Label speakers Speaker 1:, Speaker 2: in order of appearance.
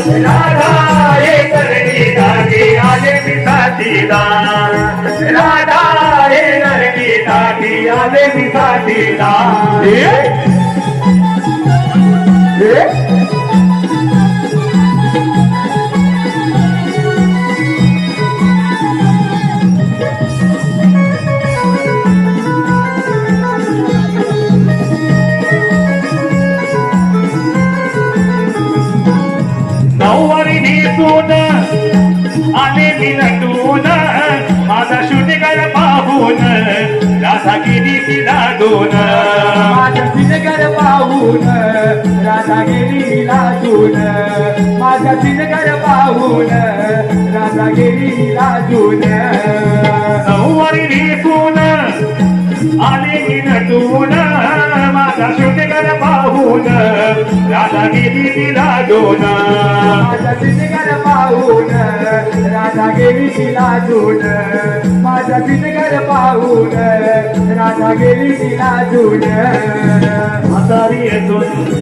Speaker 1: राधा हे करणी साठी आले मी साथीदार राधा हे करणी साठी आले मी साथीदार नऊवारी नेसून आले मी नटून माझा शूटिंगर पाहून राधा गेली ती लाजून
Speaker 2: माझा सिनगर पाहून राधा गेली लाजून माझा सिनगर पाहून राधा गेली लाजून
Speaker 1: नऊवारी नेसून आले मी नटून माझा शूटिंगर पाहून राधा गेली ती लाजून
Speaker 2: माझा सिनगर पाहून राधा गेली ती लाजून माझा सिनगर पाहून राधा गेली ती लाजून
Speaker 1: म्हातारी येतून